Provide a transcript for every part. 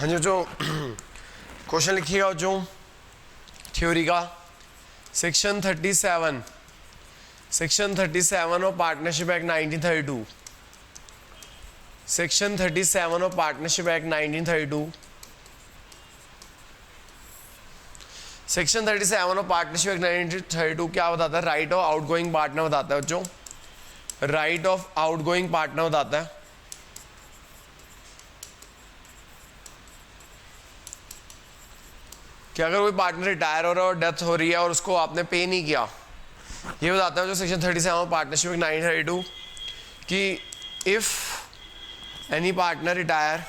हाँ जी जो क्वेश्चन लिखिएगा जो थ्योरी का section 37 of partnership act 1932, section 37 of partnership act 1932, section 37 of partnership act 1932 क्या बताता है? राइट ऑफ आउटगोइंग पार्टनर बताता है बच्चों, राइट ऑफ आउटगोइंग पार्टनर बताता है कि अगर कोई पार्टनर रिटायर हो रहा है और डेथ हो रही है और उसको आपने पे नहीं किया, ये बताता है जो सेक्शन 37 पार्टनरशिप 932 कि इफ एनी पार्टनर रिटायर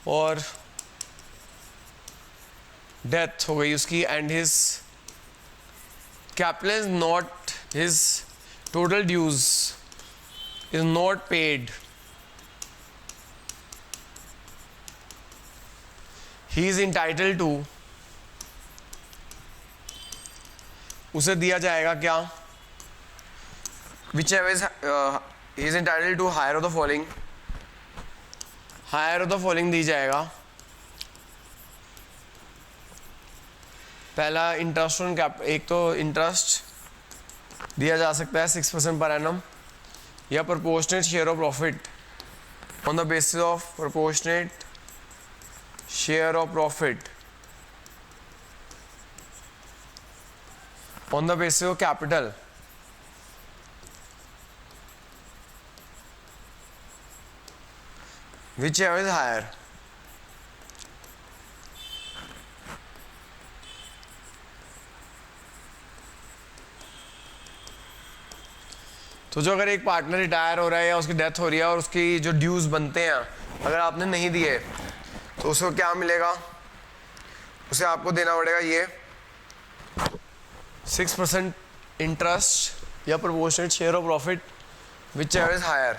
और डेथ हो गई उसकी and his capital is not, his total dues is not paid, he is entitled to, उसे दिया जाएगा क्या? whichever is he is entitled to higher of the following, higher of the following दी जाएगा। पहला इंटरेस्ट ऑन कैप, एक तो interest दिया जा सकता है 6% पर एनम या proportionate share of profit on the basis of proportionate share of profit on the basis of capital, whichever is higher। तो जो अगर एक पार्टनर रिटायर हो रहा है या उसकी डेथ हो रही है और उसकी जो ड्यूज बनते हैं अगर आपने नहीं दिए तो उसको क्या मिलेगा? उसे आपको देना पड़ेगा ये 6% इंटरेस्ट या proportionate share of profit whichever is higher.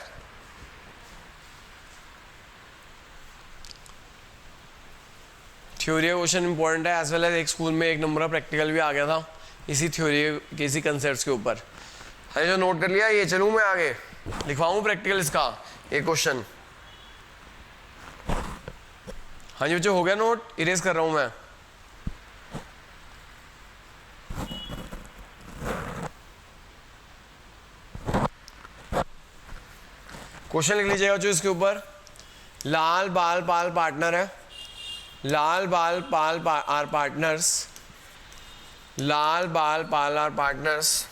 Theory का क्वेश्चन इंपॉर्टेंट है एज वेल एज एक स्कूल में एक नंबर का प्रैक्टिकल भी आ गया था इसी थ्योरी के इसी कंसेप्ट के ऊपर। हाँ जो नोट कर लिया, ये चलूँ मैं आगे लिखवाऊँ प्रैक्टिकल इसका एक क्वेश्चन। हाँ जी बच्चों हो गया नोट, इरेज कर रहा हूं मैं। क्वेश्चन लिख लीजिएगा जो इसके ऊपर, लाल बाल पाल पार्टनर है, लाल बाल पाल आर पार्टनर्स, लाल बाल पाल आर पार्टनर्स,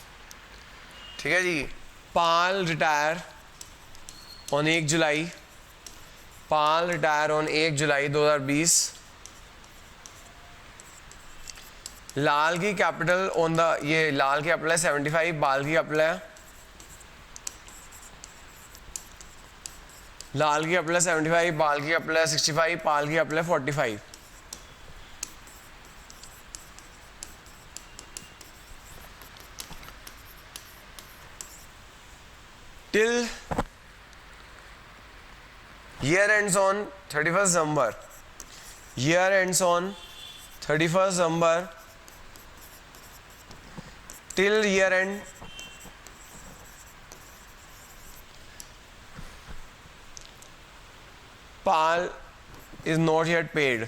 ठीक है जी। Pal retire on 1 July, Pal retire on 1 July 2020। Lal की कैपिटल ऑन द, ये लाल की कैपिटल है 75, बाल की कैपिटल है, लाल की कैपिटल है 75, बाल की कैपिटल है 65, पाल की कैपिटल है 45। Till year ends on 31st December, year ends on 31st December, till year end PAL is not yet paid,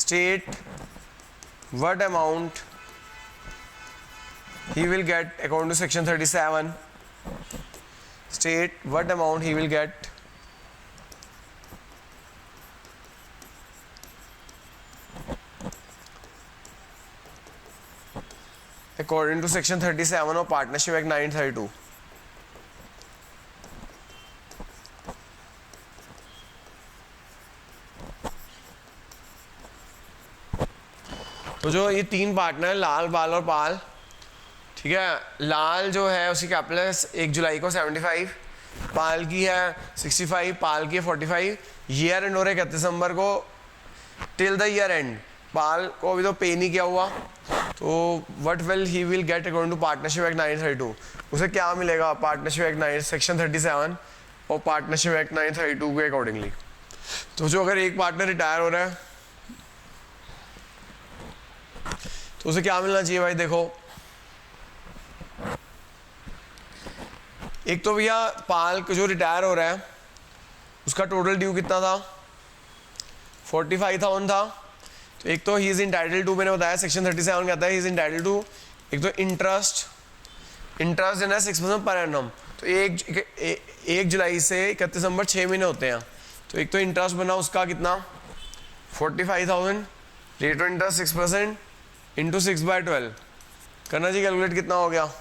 state what amount he will get according to section 37, state what amount he will get according to section 37 of Partnership Act 1932। तो जो ये तीन partner है लाल बाल और पाल, ठीक है, लाल जो है उसकी कैपिटल है 1 जुलाई को 75, पाल की है 65, पाल की है 45। ईयर एंड हो रहा है 31 दिसंबर को, टिल द ईयर एंड पाल को अभी तो पे नहीं किया हुआ, तो what will he will get according to partnership act 1932, उसे क्या मिलेगा पार्टनरशिप एक्ट 9 सेक्शन 37 और पार्टनरशिप एक्ट 1932 के अकॉर्डिंगली। तो जो अगर एक पार्टनर रिटायर हो रहा है तो उसे क्या मिलना चाहिए भाई? देखो एक तो भैया पाल जो रिटायर हो रहा है उसका टोटल ड्यू कितना था, 45,000 था। तो एक तो ही इज इंटाइटल टू, मैंने बताया सेक्शन 37 कहता है ही इज इंटाइटल टू, एक तो इंटरेस्ट देना है 6% पर एनम। तो एक जुलाई से 31 दिसंबर 6 महीने होते हैं। तो एक तो इंटरेस्ट बना उसका कितना 45,000, रेट ऑफ इंटरेस्ट 6% इंटू 6/12 करना जी, कैलकुलेट कितना हो गया,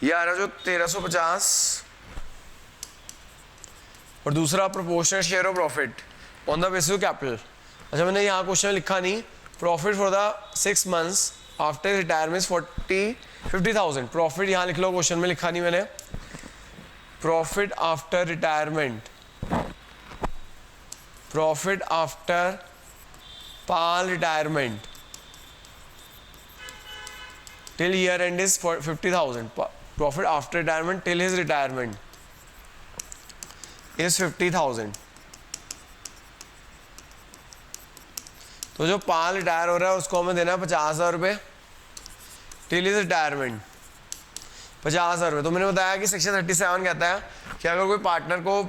ये आ रहा जो 1350। और दूसरा proportional share of profit on the basis of capital. अच्छा मैंने यहाँ क्वेश्चन लिखा नहीं, profit for the 6 months after retirement 50,000। Profit यहाँ लिख लो, क्वेश्चन में लिखा नहीं मैंने। Profit after retirement, profit after Pal retirement till year end is 50,000. Profit after retirement till his retirement is 50,000. तो जो पाल रिटायर हो रहा है उसको हमें देना है 50,000 रुपये टिल इज रिटायरमेंट, 50,000 रुपये। तो मैंने बताया कि सेक्शन 37 कहता है कि अगर कोई पार्टनर को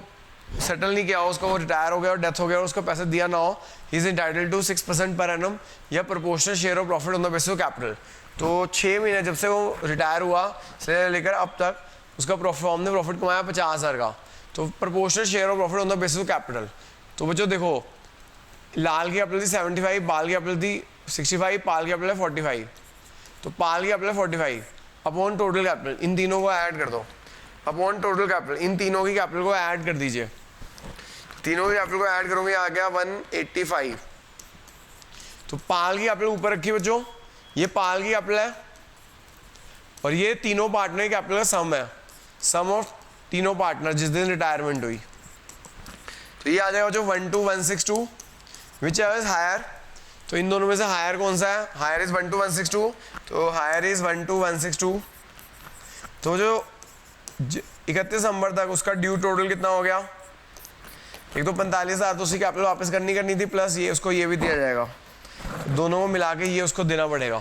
सेटल नहीं किया हो, उसको वो रिटायर हो गया और डेथ हो गया और उसको पैसे दिया ना हो, he is entitle to 6% per annum या proportional share of profit on the basis of capital. तो 6 महीने जब से वो रिटायर हुआ से लेकर अब तक उसका फॉर्म ने प्रॉफिट कमाया 50,000 का, तो proportional share of profit on the basis of capital. तो बच्चों देखो, लाल की कैपिटल थी 75, बाल की कैपिटल थी 65, पाल की कैपिटल है 45। तो पाल की कैपिटल 45 अपॉन टोटल कैपिटल, इन तीनों को ऐड कर दो, अपॉन टोटल कैपिटल, इन तीनों की कैपिटल को ऐड कर दीजिए। तीनों की कैपिटल को ऐड करोगे आ गया 185। तो पाल की कैपिटल ऊपर रखी बच्चों, ये पाल की कैपिटल है और ये तीनों पार्टनर की कैपिटल का सम है, सम ऑफ तीनों पार्टनर जिस दिन रिटायरमेंट हुई। तो ये आ जाएगा जो 12,162 विच इज हायर। तो इन दोनों में से हायर कौन सा है, हायर इज 12,162, तो हायर इज 12,162। तो जो 31 दिसंबर तक उसका ड्यू टोटल कितना हो गया, एक तो 45,000 तो उसकी कैपिटल वापस करनी थी, प्लस ये उसको ये भी दिया जाएगा, दोनों को मिला के ये उसको देना पड़ेगा।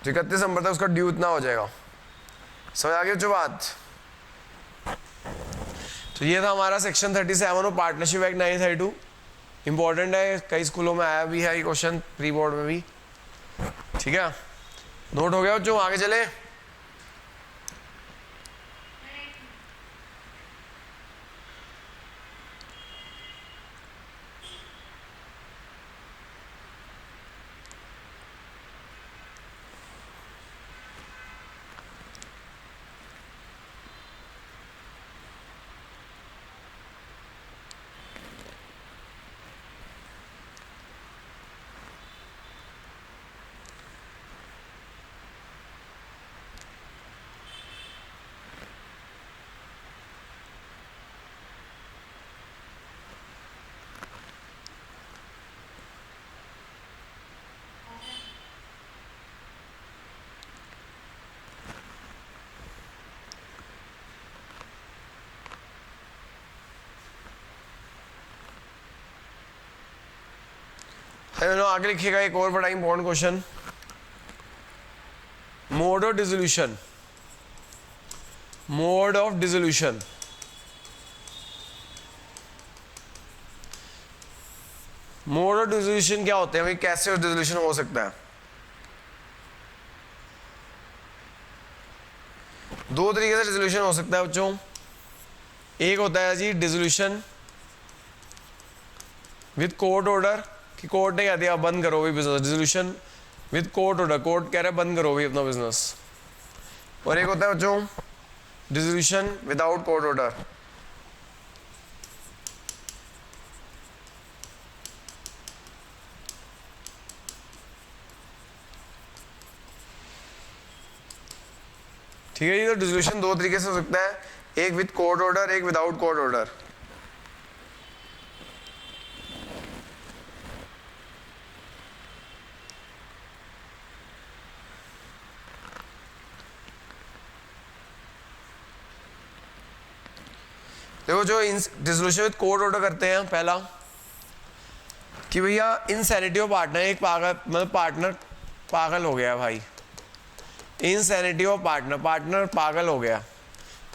तो 31 दिसंबर तक उसका ड्यू इतना हो जाएगा। समझ आ गई जो बात। तो ये था हमारा सेक्शन 37 और पार्टनरशिप एक्ट 1932। इंपॉर्टेंट है, कई स्कूलों में आया भी है ये क्वेश्चन, प्री बोर्ड में भी। ठीक है, नोट हो गया जो, आगे चले। आगे लिखिएगा एक और बड़ा important question, mode of dissolution. Mode of dissolution, mode of dissolution क्या होते हैं भाई, कैसे डिसोल्यूशन हो सकता है। दो तरीके से डिसोल्यूशन हो सकता है बच्चों। एक होता है जी डिसोल्यूशन विद कोर्ट ऑर्डर, कि कोर्ट ने कह दिया बंद करो भी business, dissolution with court order, court कह रहा है बंद करो भी अपना बिजनेस। और एक होता है बच्चों डिसोल्यूशन विदाउट कोर्ट ऑर्डर। ठीक है, ये तो डिसोल्यूशन दो तरीके से हो सकता है, एक विद कोर्ट ऑर्डर, एक विदाउट कोर्ट ऑर्डर। देखो जो डिसोल्यूशन विद कोर्ट ऑर्डर करते हैं, पहला कि भैया इनसैनिटी ऑफ पार्टनर, एक पागल मतलब पार्टनर पागल हो गया भाई, इनसैनिटी ऑफ पार्टनर, पार्टनर पागल हो गया,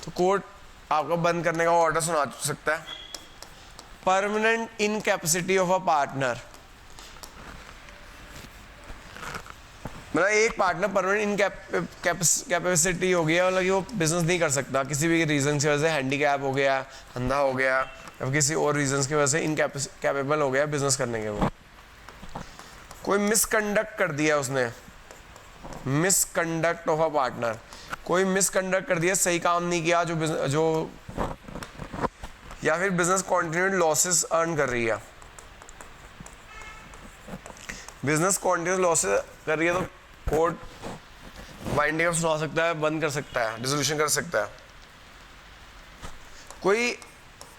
तो कोर्ट आपको बंद करने का ऑर्डर सुना सकता है। Permanent incapacity of a partner, मतलब एक पार्टनर परमानेंट इनकैपेसिटी हो गया, मतलब कि वो बिजनेस नहीं कर सकता किसी भी रीजन की वजह से, हैंडीकैप हो गया, अंधा हो गया, या किसी और रीजन की वजह से इनकैपेबल हो गया बिजनेस करने के। वो कोई मिसकंडक्ट कर दिया उसने, मिसकंडक्ट ऑफ अ पार्टनर, कोई मिसकंडक्ट कर दिया, सही काम नहीं किया जो या फिर बिजनेस कॉन्टिन्यूड लॉसेस अर्न कर रही है, बिजनेस कॉन्टिन्यूड लॉसेस कर रही है, तो कोर्ट वाइंडिंग अप सुना सकता है, बंद कर सकता है, डिसोल्यूशन कर सकता है। कोई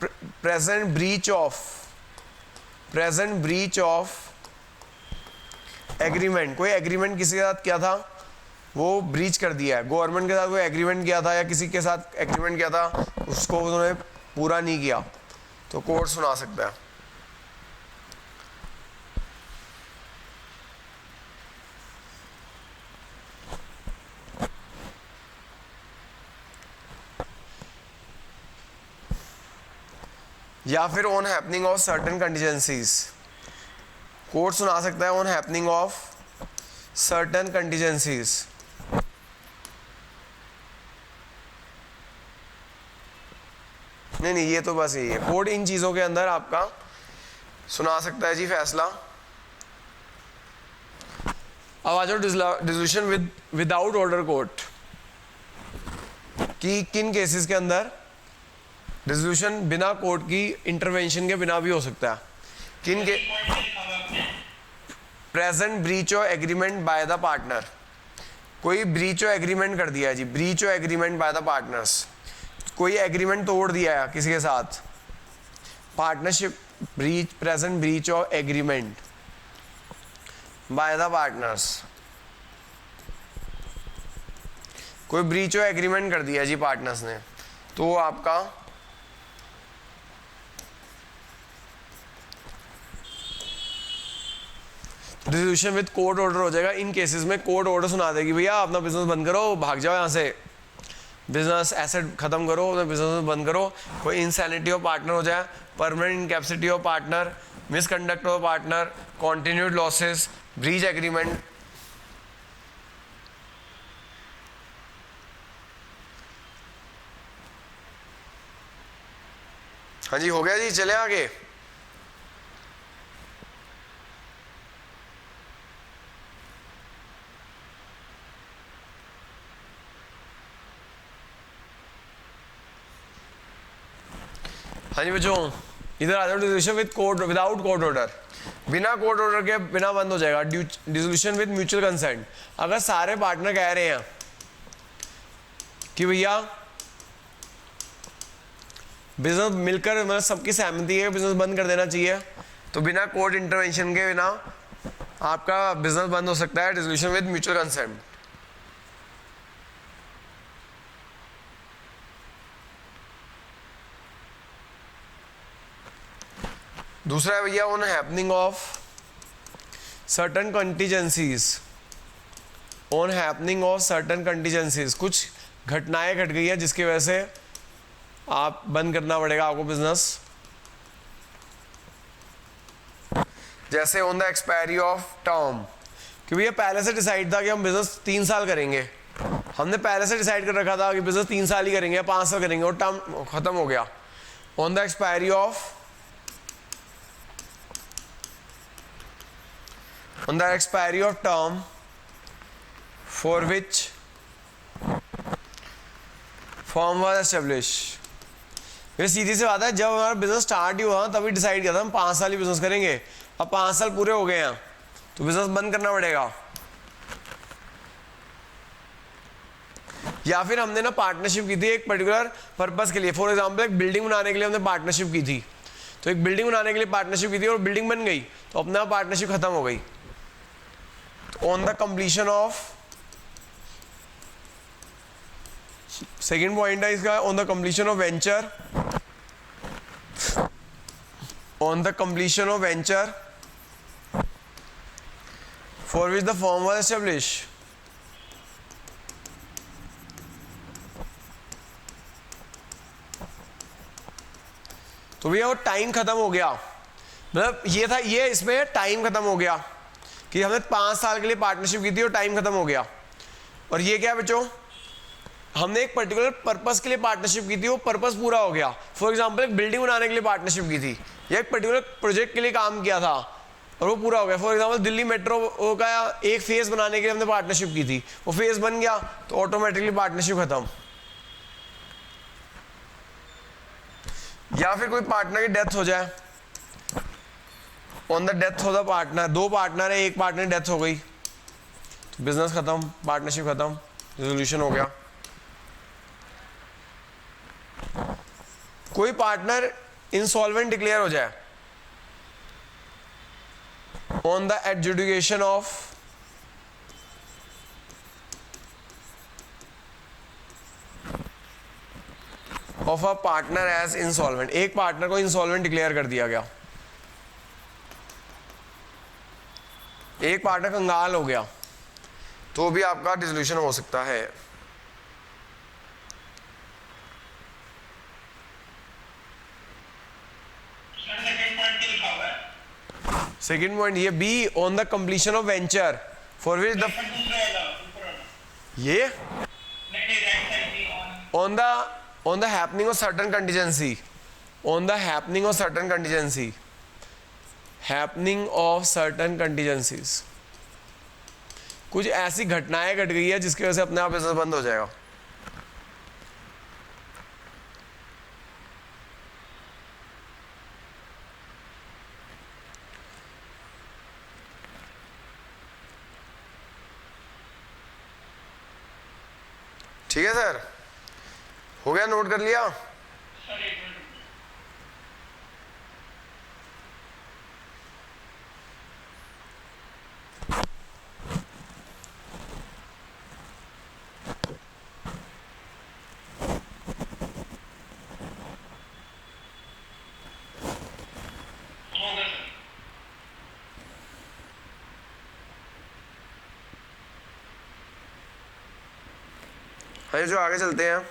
प्रेजेंट ब्रीच ऑफ एग्रीमेंट, कोई एग्रीमेंट किसी के साथ किया था वो ब्रीच कर दिया है, गवर्नमेंट के साथ कोई एग्रीमेंट किया था या किसी के साथ एग्रीमेंट किया था उसको उन्होंने पूरा नहीं किया, तो कोर्ट सुना सकता है। या फिर on happening of certain contingencies, court सुना सकता है on happening of certain contingencies. नहीं, ये तो बस यही है, कोर्ट इन चीजों के अंदर आपका सुना सकता है जी फैसला। अब आ जाओ डिसोल्यूशन विदाउट ऑर्डर कोर्ट, कि किन केसेस के अंदर डिसोल्यूशन बिना कोर्ट की इंटरवेंशन के बिना भी हो सकता है। किन के? Present breach of agreement by the partner, कोई ब्रीच ऑफ एग्रीमेंट कर दिया है जी, breach of agreement by the partners, कोई एग्रीमेंट तोड़ दिया है किसी के साथ, partnership breach, present breach of agreement by the partners, कोई ब्रीच ऑफ एग्रीमेंट कर दिया जी पार्टनर्स ने, तो आपका डिसोल्यूशन विद कोर्ट ऑर्डर हो जाएगा। इन केसेस में कोर्ट ऑर्डर सुना देगी, भैया अपना बिजनेस बंद करो, भाग जाओ यहाँ से, बिजनेस एसेट खत्म करो, अपना बिजनेस बंद करो। कोई इंसैनिटी ऑफ पार्टनर हो जाए, permanent incapacity of partner, misconduct of partner, continued losses, breach agreement. हाँ जी, हो गया जी, चले आगे। हाँ जी बच्चों, इधर आ जाओ। Dissolution with court, without court order, बिना कोर्ट ऑर्डर के बिना बंद हो जाएगा। डिसोल्यूशन विद म्यूचुअल कंसेंट, अगर सारे पार्टनर कह रहे हैं कि भैया बिजनेस मिलकर, मतलब सबकी सहमति है बिजनेस बंद कर देना चाहिए, तो बिना कोर्ट इंटरवेंशन के बिना आपका बिजनेस बंद हो सकता है। Dissolution with mutual consent. दूसरा है भैया on happening of certain contingencies, on happening of certain contingencies, कुछ घटनाएं घट गई है जिसकी वजह से आप बंद करना पड़ेगा आपको बिजनेस। जैसे on the expiry of term, कि भैया पहले से डिसाइड था कि हम बिजनेस 3 साल करेंगे, हमने पहले से डिसाइड कर रखा था कि बिजनेस 3 साल ही करेंगे या 5 साल करेंगे, और टर्म खत्म हो गया। On the expiry of, on the expiry of term for which firm was established। ये सीधी सी बात है, जब हमारा बिजनेस स्टार्ट ही हुआ तभी डिसाइड किया था हम 5 साल ही बिजनेस करेंगे, अब 5 साल पूरे हो गए हैं तो बिजनेस बंद करना पड़ेगा। या फिर हमने ना पार्टनरशिप की थी एक पर्टिकुलर पर्पस के लिए, फॉर एग्जांपल एक बिल्डिंग बनाने के लिए हमने पार्टनरशिप की थी, तो एक बिल्डिंग बनाने के लिए पार्टनरशिप की थी और बिल्डिंग बन गई तो अपना पार्टनरशिप खत्म हो गई। On the completion of, second point है इसका, on the completion of venture, on the completion of venture for which the firm was establish. तो भैया वो टाइम खत्म हो गया, मतलब ये था, ये इसमें टाइम खत्म हो गया कि हमने 5 साल के लिए पार्टनरशिप की थी और टाइम खत्म हो गया। और ये क्या बच्चों, हमने एक पर्टिकुलर पर्पस के लिए पार्टनरशिप की थी, वो पर्पस पूरा हो गया। फॉर एग्जांपल एक बिल्डिंग बनाने के लिए पार्टनरशिप की थी या एक पर्टिकुलर प्रोजेक्ट के लिए काम किया था और वो पूरा हो गया। फॉर एग्जांपल दिल्ली मेट्रो का एक फेज बनाने के लिए हमने पार्टनरशिप की थी, वो फेज बन गया तो ऑटोमेटिकली पार्टनरशिप खत्म। या फिर कोई पार्टनर की डेथ हो जाए, on the death of the partner, 2 partner है, एक पार्टनर डेथ हो गई तो बिजनेस खत्म, पार्टनरशिप खत्म, रिजोल्यूशन हो गया। कोई पार्टनर इंसॉल्वेंट डिक्लेयर हो जाए on the adjudication of a partner as insolvent, एक पार्टनर को इंसॉल्वेंट डिक्लेयर कर दिया गया, एक पार्टनर कंगाल हो गया तो भी आपका डिसोल्यूशन हो सकता है। सेकेंड पॉइंट ये B, on the completion of venture for which the, ये on the happening of certain contingency, on the happening of certain contingency, happening of certain contingencies, कुछ ऐसी घटनाएं घट गई है जिसकी वजह से अपने आप बिजनेस बंद हो जाएगा। ठीक है सर, हो गया, नोट कर लिया। हाँ, जो आगे चलते हैं,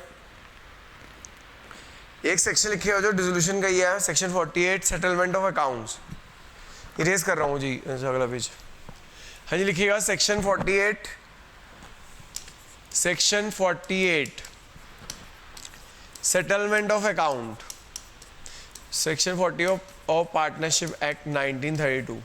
एक सेक्शन लिखे हो जो डिसोल्यूशन का ही है, section 48 settlement of accounts. Erase कर रहा हूँ जी अगला पेज। हाँ जी, लिखिएगा section 48, section 48 settlement of account, section 40 of partnership act 1932।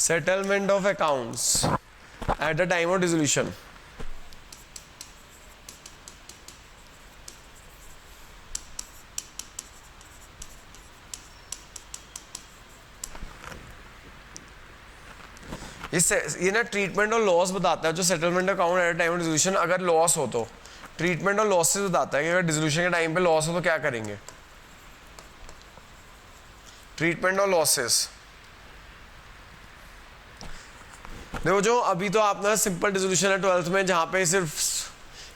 Settlement of accounts at the time of dissolution. ये ना ट्रीटमेंट और लॉस बताता है, जो settlement account at time of dissolution, अगर लॉस हो तो ट्रीटमेंट और लॉसेस बताता है कि अगर डिसोल्यूशन के टाइम पे लॉस हो तो क्या करेंगे। ट्रीटमेंट और लॉसेस देखो, जो अभी तो आप ना सिंपल डिसोल्यूशन है 12th में, जहाँ पे सिर्फ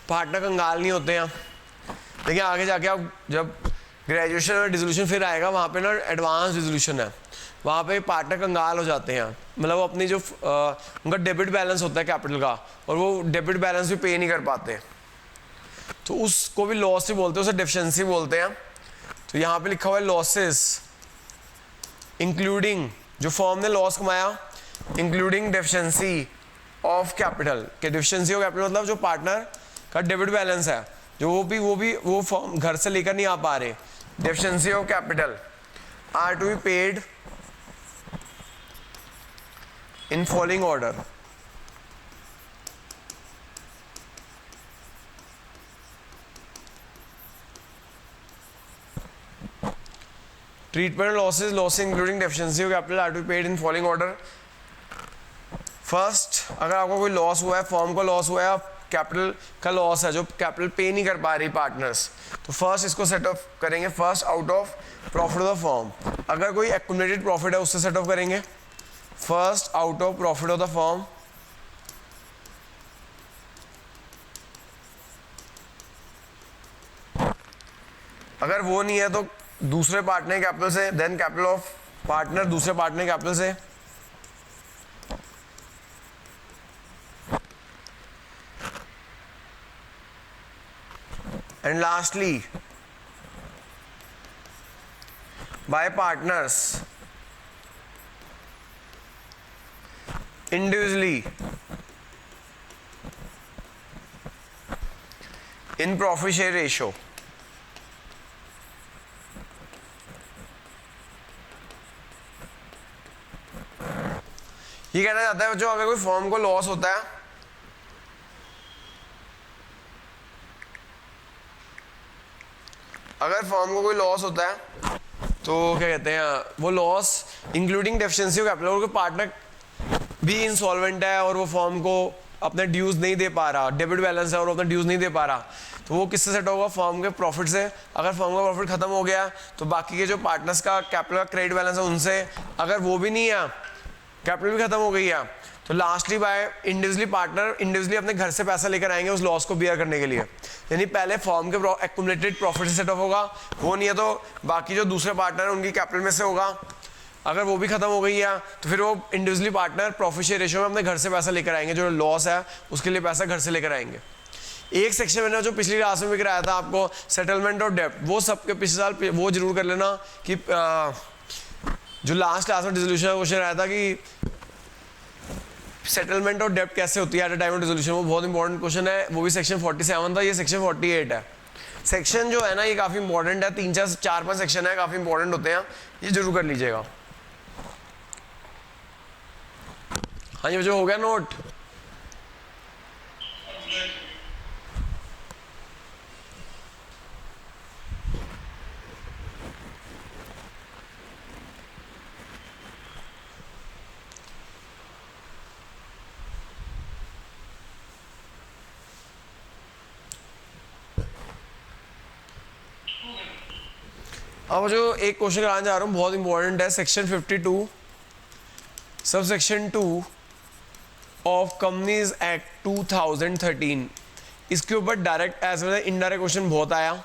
पार्टनर कंगाल नहीं होते हैं, लेकिन आगे जाके आप जब ग्रेजुएशन और डिसोल्यूशन फिर आएगा, वहाँ पे ना एडवांस डिसोल्यूशन है, वहाँ पे पार्टनर कंगाल हो जाते हैं, मतलब वो अपनी जो उनका डेबिट बैलेंस होता है कैपिटल का, और वो डेबिट बैलेंस भी पे नहीं कर पाते, तो उसको भी लॉस ही बोलते हैं, उसे डेफिशिएंसी बोलते हैं। तो यहाँ पे लिखा हुआ है लॉसेस इंक्लूडिंग, जो फर्म ने लॉस कमाया, इंक्लूडिंग डेफिशिएंसी ऑफ कैपिटल, के डेफिशिएंसी ऑफ कैपिटल मतलब जो पार्टनर का डेबिट बैलेंस है, जो वो फर्म घर से लेकर नहीं आ पा रहे, deficiency of capital are to be paid in following order. Treatment losses, loss including deficiency of capital are to be paid in following order. First, अगर आपको कोई लॉस हुआ है, फर्म को लॉस हुआ है, कैपिटल का लॉस है, जो कैपिटल पे नहीं कर पा रही पार्टनर्स, तो फर्स्ट इसको सेट ऑफ करेंगे, first out of profit of the firm. अगर कोई एक्यूमुलेटेड प्रॉफिट है उससे सेट ऑफ करेंगे, first out of profit of the firm, अगर वो नहीं है तो दूसरे पार्टनर कैपिटल से, देन कैपिटल ऑफ पार्टनर दूसरे पार्टनर कैपिटल से, and lastly bye partners individually in profit share ratio. ये कहना चाहता है बच्चों, अगर कोई फर्म को लॉस होता है, अगर फर्म को कोई लॉस होता है तो क्या कहते हैं, वो loss including deficiency of capital, और कोई पार्टनर भी इंसॉल्वेंट है और वो फर्म को अपने ड्यूज नहीं दे पा रहा, डेबिट बैलेंस है और अपना ड्यूज नहीं दे पा रहा, तो वो किससे सेट होगा, फर्म के प्रॉफिट से। अगर फर्म का प्रॉफिट खत्म हो गया तो बाकी के जो पार्टनर्स का कैपिटल का क्रेडिट बैलेंस है उनसे, अगर वो भी नहीं है, कैपिटल भी खत्म हो गई है, तो lastly by individually partner individually अपने घर से पैसा लेकर आएंगे उस लॉस को बियर करने के लिए। यानी पहले फर्म के एक्युमुलेटेड प्रॉफिट से सेट ऑफ होगा, वो नहीं है तो बाकी जो दूसरे पार्टनर है उनकी कैपिटल में से होगा। अगर वो भी खत्म हो गई है तो फिर वो individually partner profit share ratio में अपने घर से पैसा लेकर आएंगे, जो लॉस है उसके लिए पैसा घर से लेकर आएंगे। एक सेक्शन मैंने जो पिछली क्लास में भी कराया था आपको, सेटलमेंट और डेप्ट, वो सबके पिछले साल वो जरूर कर लेना कि जो लास्ट क्लास में डिसोल्यूशन का क्वेश्चन आया था कि सेटलमेंट और डेप्ट कैसे होती है at a time of dissolution, वो बहुत इंपॉर्टेंट क्वेश्चन है, वो भी सेक्शन 47 था, ये सेक्शन 48 है। सेक्शन जो है ना ये काफ़ी इंपॉर्टेंट है, 3-4-5 सेक्शन है, काफ़ी इंपॉर्टेंट होते हैं, ये जरूर कर लीजिएगा। हाँ जी बच्चों, हो गया नोट? अब जो एक क्वेश्चन कराने जा रहा हूँ बहुत इंपॉर्टेंट है, section 52 sub section 2 of companies act 2013, इसके ऊपर direct as well as indirect question बहुत आया।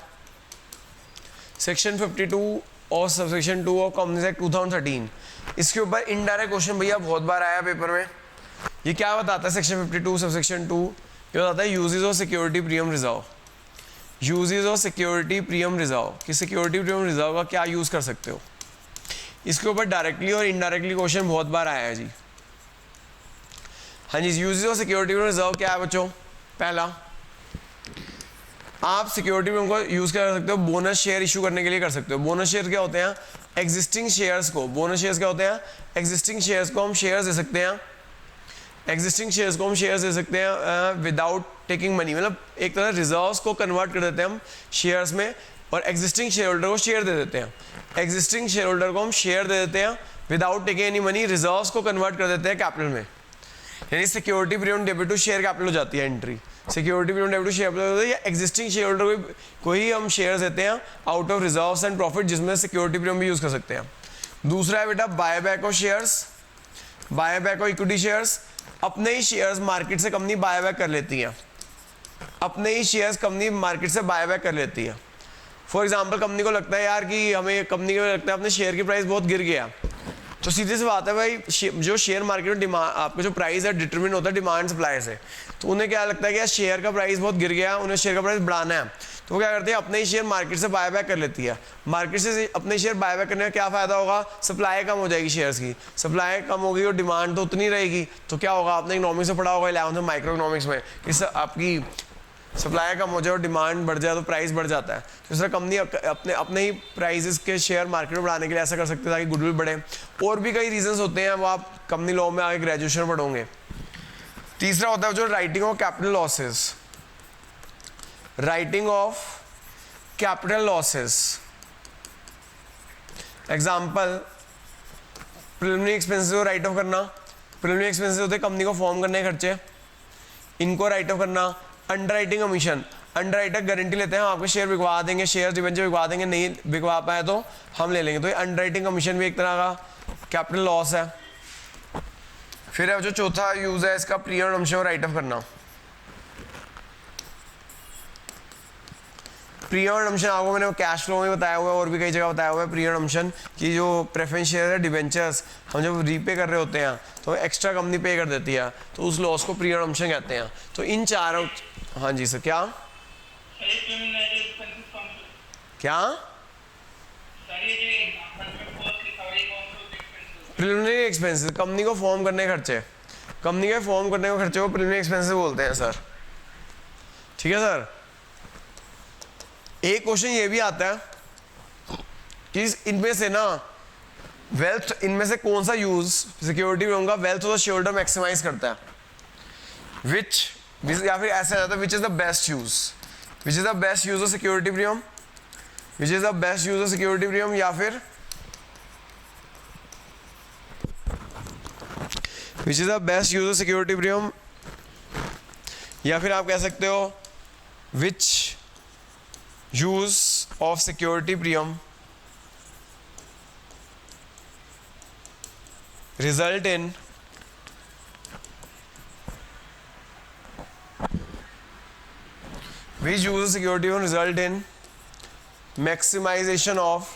सेक्शन 52 और sub section 2 of companies act 2013, इसके ऊपर इनडायरेक्ट क्वेश्चन भैया बहुत बार आया पेपर में। ये क्या बताता है सेक्शन 52 सब सेक्शन 2, ये बताता है uses of security premium reserve, uses of security premium reserve, कि सिक्योरिटी प्रीमियम रिजर्व का क्या यूज कर सकते हो। इसके ऊपर डायरेक्टली और इनडायरेक्टली क्वेश्चन बहुत बार आया है जी। हाँ जी, uses of security premium reserve क्या है बच्चों? पहला, आप सिक्योरिटी प्रीमियम को यूज कर सकते हो बोनस शेयर इशू करने के लिए कर सकते हो। बोनस शेयर क्या होते हैं? एग्जिस्टिंग शेयर्स को, बोनस शेयर्स क्या होते हैं? एग्जिस्टिंग शेयर्स को हम शेयर्स दे सकते हैं, एग्जिस्टिंग शेयर्स को हम शेयर्स दे सकते हैं विदाउट टेकिंग मनी, मतलब एक तरह रिजर्व्स को कन्वर्ट कर देते हैं हम शेयर्स में, और एग्जिस्टिंग शेयर होल्डर को शेयर दे देते हैं। एग्जिस्टिंग शेयर होल्डर को हम शेयर दे देते हैं without taking any money, reserves को कन्वर्ट कर देते हैं कैपिटल में, यानी security premium debit to share capital हो जाती है entry. Security premium debit to share capital होता है, या एग्जिस्टिंग शेयर होल्डर को ही हम शेयर देते हैं out of reserves and profit, जिसमें सिक्योरिटी प्रीमियम भी यूज कर सकते हैं। दूसरा है बेटा buy back of shares, buy back of equity shares, अपने ही शेयर्स मार्केट से कंपनी बाय बैक कर लेती है, अपने ही शेयर्स कंपनी मार्केट से बाय बैक कर लेती है। फॉर एग्जांपल कंपनी को लगता है यार कि हमें, कंपनी को लगता है अपने शेयर की प्राइस बहुत गिर गया, तो सीधे से बात है भाई, जो शेयर मार्केट में डिमांड, आपका जो प्राइस है डिटरमिन होता है डिमांड सप्लाई से, तो उन्हें क्या लगता है कि यार शेयर का प्राइस बहुत गिर गया, उन्हें शेयर का प्राइस बढ़ाना है, तो वो क्या करते हैं अपने ही शेयर मार्केट से बाय बैक कर लेती है। मार्केट से अपने शेयर बाय बैक करने का क्या फायदा होगा? सप्लाई कम हो जाएगी शेयर्स की, सप्लाई कम होगी और डिमांड तो उतनी रहेगी, तो क्या होगा? आपने इकोनॉमिक्स में पढ़ा होगा 11th में माइक्रो इकोनॉमिक्स में, कि आपकी सप्लाई कम हो जाए और डिमांड बढ़ जाए तो प्राइस बढ़ जाता है। तो इस तरह कंपनी अपने ही प्राइसेस के शेयर मार्केट में बढ़ाने के लिए ऐसा कर सकते हैं ताकि गुडविल बढ़े। और भी कई रीजंस होते हैं, वो आप कंपनी लॉ में आगे ग्रेजुएशन पढ़ोगे। तीसरा होता है जो writing of capital losses, writing of capital losses. Example, preliminary expenses को राइट ऑफ करना, प्रिलिमिनरी एक्सपेंसेस होते हैं कंपनी को फॉर्म करने के खर्चे, इनको राइट ऑफ करना। अंडरराइटिंग कमीशन, अंडरराइटर गारंटी लेते हैं हम आपके शेयर बिकवा देंगे, शेयर डिवेंचर बिकवा देंगे, नहीं बिकवा पाए तो हम ले लेंगे, तो ये अंडरराइटिंग कमीशन भी एक तरह का कैपिटल लॉस है। फिर है जो चौथा यूज है इसका, प्रीमियम अंशों को राइट ऑफ करना। प्रीयर्ड ऑप्शन आपको मैंने कैश फ्लो में बताया हुआ है और भी कई जगह बताया हुआ है प्रीयर्ड ऑप्शन की जो प्रेफरेंस शेयर है डिवेंचर्स हम जब रीपे कर रहे होते हैं तो एक्स्ट्रा कंपनी पे कर देती है तो उस लॉस को प्रीयर्ड ऑप्शन कहते हैं। तो इन चारों, हाँ जी सर, क्या प्रिलिमिनरी एक्सपेंसेस, कंपनी को फॉर्म करने के खर्चे, कंपनी के फॉर्म करने के खर्चे को प्रिलिमिनरी एक्सपेंसेस बोलते हैं सर। ठीक है सर। एक क्वेश्चन ये भी आता है कि इनमें से ना वेल्थ, इनमें से कौन सा यूज सिक्योरिटी होगा wealth of the shareholder maximise करता है, विच, या फिर ऐसा जाता है which is the best use, which is the best use of security premium, which is the best use of security premium, या फिर which is the best use of security premium, या फिर आप कह सकते हो which use of security premium result in which use of security will result in maximization of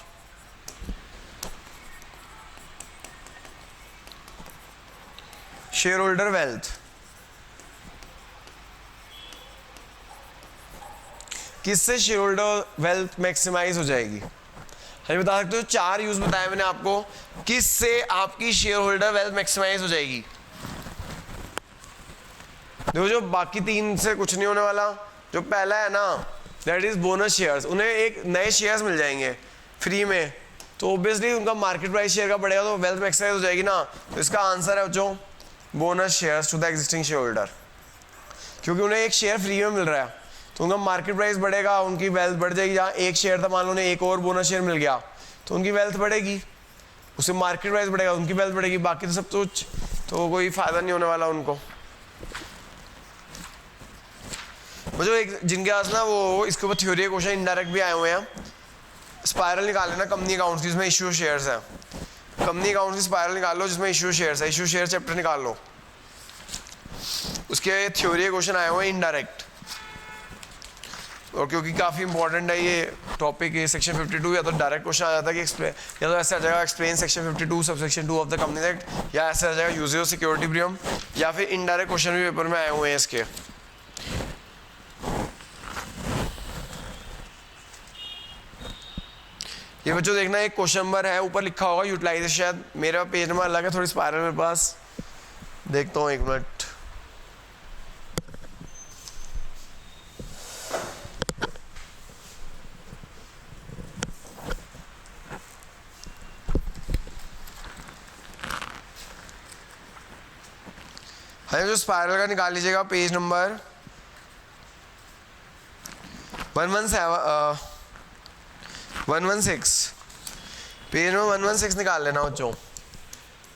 shareholder wealth। किससे share holder wealth maximise हो जाएगी? हमें बता सकते हो, चार यूज बताया मैंने आपको, किससे आपकी शेयर होल्डर वेल्थ मैक्सिमाइज हो जाएगी। देखो जो बाकी तीन से कुछ नहीं होने वाला, जो पहला है ना दैट इज बोनस शेयर्स, उन्हें एक नए शेयर्स मिल जाएंगे फ्री में, तो ऑब्वियसली उनका मार्केट प्राइस शेयर का बढ़ेगा तो वेल्थ मैक्सिमाइज हो जाएगी ना। तो इसका आंसर है जो bonus shares to the existing share holder, क्योंकि उन्हें एक शेयर फ्री में मिल रहा है तो उनका मार्केट प्राइस बढ़ेगा, उनकी वेल्थ बढ़ जाएगी। जहाँ एक शेयर था मान लो उन्हें एक और बोनस शेयर मिल गया तो उनकी वेल्थ बढ़ेगी, उससे मार्केट प्राइस बढ़ेगा, उनकी वेल्थ बढ़ेगी। बाकी तो सब कुछ तो कोई फायदा नहीं होने वाला उनको। जो एक जिनके पास ना वो इसके ऊपर थ्योरी के क्वेश्चन इनडायरेक्ट भी आए हुए हैं, स्पायरल निकाल लेना कंपनी अकाउंट्स की जिसमें इश्यू शेयर्स है, कंपनी अकाउंट्स की स्पायरल निकाल लो जिसमें इश्यू शेयर्स है, इश्यू शेयर चैप्टर निकाल लो, उसके थ्योरी के क्वेश्चन आए हुए हैं इनडायरेक्ट। और क्योंकि काफ़ी इंपॉर्टेंट है ये टॉपिक, ये सेक्शन 52 या तो डायरेक्ट क्वेश्चन आ जाता है कि एक्सप्लेन, या तो ऐसे आ जाएगा explain section 52 sub section 2 of the company act, या ऐसे आ जाएगा यूजेज ऑफ सिक्योरिटी प्रीमियम, या फिर इनडायरेक्ट क्वेश्चन भी पेपर में आए हुए हैं इसके। ये बच्चों देखना एक क्वेश्चन नंबर है, ऊपर लिखा होगा यूटिलाइजेशन, शायद मेरा पेज नंबर अलग है, थोड़ी स्पायरल मेरे पास, देखता हूँ एक मिनट। हाँ जो स्पायरल का निकाल लीजिएगा पेज नंबर 116, पेज नंबर 116 निकाल लेना बच्चों,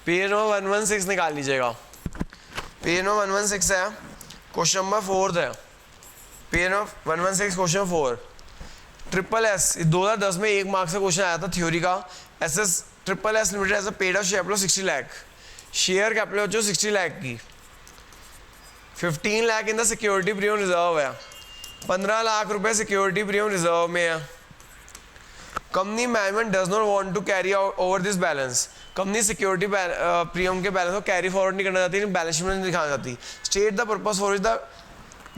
पेज नंबर 116 निकाल लीजिएगा। पेज नंबर 116 है, क्वेश्चन नंबर 4 है, page number 116 question 4। Triple S 2010 में 1 मार्क्स का क्वेश्चन आया था थ्योरी का। SS triple S limited as a paid of share capital 60 lakh, share capital बच्चों 60 लाख की, 15 lakh in the security premium reserve है, 15 लाख रुपए सिक्योरिटी प्रीमियम रिजर्व में है। Company management does not want to carry over this balance, company security premium के balance को carry forward नहीं करना चाहती, बैलेंस शीट में नहीं दिखाना चाहती। State the purpose for the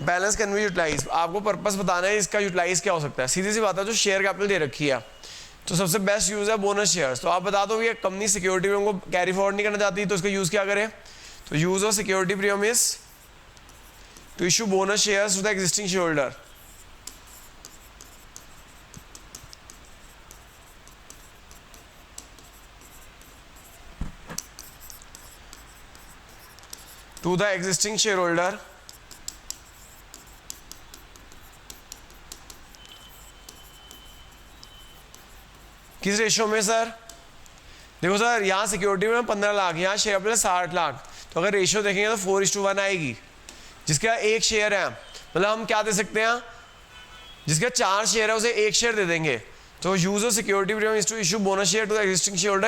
balance can be utilise, आपको पर्पस बताना है इसका यूटिलाइज क्या हो सकता है। सीधी सी बात है, जो शेयर कैपिटल दे रखी है तो सबसे बेस्ट यूज है बोनस शेयर्स। तो आप बता दो ये कंपनी सिक्योरिटी प्रीमियम को कैरी फॉरवर्ड नहीं करना चाहती तो इसका यूज क्या करें। तो use of security premium is to issue bonus shares to the existing shareholder। To the existing shareholder किस रेशियो में सर? देखो सर यहाँ सिक्योरिटी में 15 लाख, यहाँ शेयर प्लस 60 लाख, तो अगर रेशियो देखेंगे तो 4:1 आएगी। जिसका एक शेयर है मतलब हम क्या दे सकते हैं, जिसका 4 शेयर है उसे 1 शेयर दे देंगे। तो use of security premium is to issue bonus share to the existing share holder